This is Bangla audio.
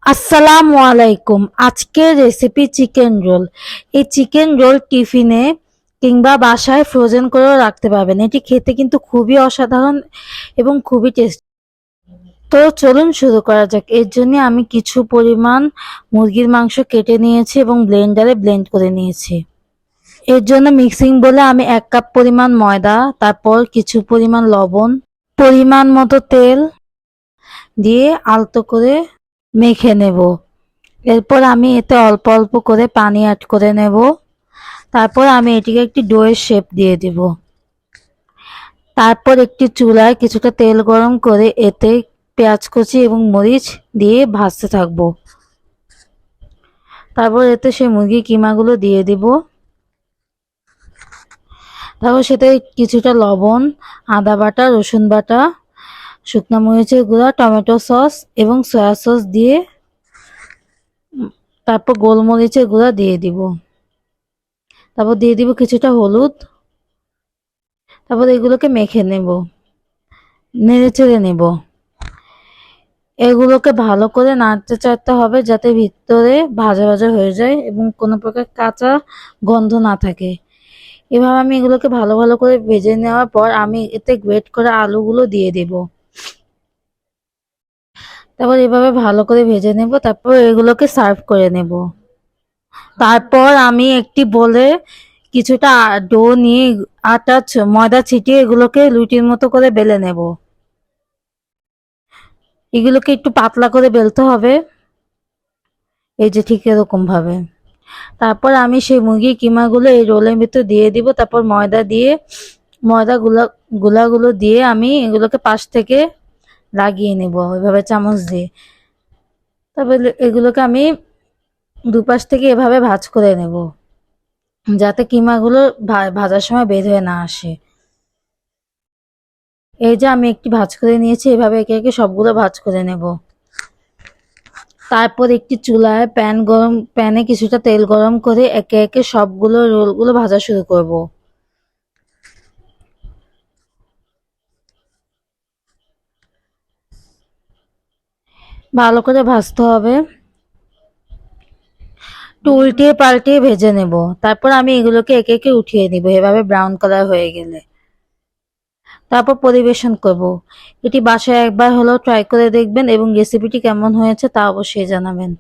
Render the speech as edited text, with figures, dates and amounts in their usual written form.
আসসালামু আলাইকুম। আজকের রেসিপি চিকেন রোল। এই চিকেন রোল টিফিনে কিংবা বাসায় ফ্রোজেন করেও রাখতে পারবেন। এটি খেতে কিন্তু খুবই অসাধারণ এবং খুবই টেস্টি। তো চলুন শুরু করা যাক। এর জন্য আমি কিছু পরিমাণ মুরগির মাংস কেটে নিয়েছি এবং ব্লেন্ডারে ব্লেন্ড করে নিয়েছি। এর জন্য মিক্সিং বলে আমি 1 কাপ পরিমাণ ময়দা, তারপর কিছু পরিমাণ লবণ, পরিমাণ মতো তেল দিয়ে আলতো করে মেখে নেব। এরপর আমি এতে অল্প অল্প করে পানি অ্যাড করে নেব। তারপর আমি এটিকে একটি ডোয়ের শেপ দিয়ে দেব। তারপর একটি চুলায় কিছুটা তেল গরম করে এতে পেঁয়াজ কুচি এবং মরিচ দিয়ে ভাজতে থাকবো। তারপর এতে সেই মুরগির কিমাগুলো দিয়ে দিব। তারপর সেটা কিছুটা লবণ, আদা বাটা, রসুন বাটা, শুকনো মরিচের গুঁড়া, টমেটো সস এবং সয়া সস দিয়ে তারপর গোলমরিচের গুঁড়া দিয়ে দিব। তারপর দিয়ে দিব কিছুটা হলুদ। তারপর এগুলোকে মেখে নেব, নেড়ে চেড়ে নেব। এগুলোকে ভালো করে নাড়তে চাড়তে হবে যাতে ভিতরে ভাজা ভাজা হয়ে যায় এবং কোনো প্রকার কাঁচা গন্ধ না থাকে। এভাবে আমি এগুলোকে ভালো ভালো করে ভেজে নেওয়ার পর আমি এতে গ্রেট করা আলুগুলো দিয়ে দেব। তারপর এভাবে ভালো করে ভেজে নেব। তারপর এগুলোকে সার্ভ করে নেব। তারপর আমি একটি বলে কিছুটা ডো নিয়ে ময়দা ছিটিয়ে এগুলোকে লুটির মতো করে বেলে নেব। এগুলোকে একটু পাতলা করে বেলতে হবে, এই যে ঠিক এরকম ভাবে। তারপর আমি সেই মুরগির কিমাগুলো এই রোলের ভিতর দিয়ে দিব। তারপর ময়দা গুলাগুলো দিয়ে আমি এগুলোকে পাশ থেকে লাগিয়ে নেব ওইভাবে চামচ দিয়ে। তারপর এগুলোকে আমি দুপাশ থেকে এভাবে ভাঁজ করে নেব যাতে কিমাগুলো ভাজার সময় বের হয়ে না আসে। এই যে আমি একটি ভাঁজ করে নিয়েছি, এভাবে একে একে সবগুলো ভাঁজ করে নেব। তারপর একটি চুলায় প্যানে কিছুটা তেল গরম করে একে একে সবগুলো রোলগুলো ভাজা শুরু করব। ভালো করে ভাজতে হবে, উল্টিয়ে পাল্টিয়ে ভেজে নেব। তারপর আমি এগুলোকে একে একে উঠিয়ে নিব এভাবে ব্রাউন কালার হয়ে গেলে। তারপর পরিবেশন করব। এটি বাসায় একবার হলেও ট্রাই করে দেখবেন এবং রেসিপিটি কেমন হয়েছে তা অবশ্যই জানাবেন।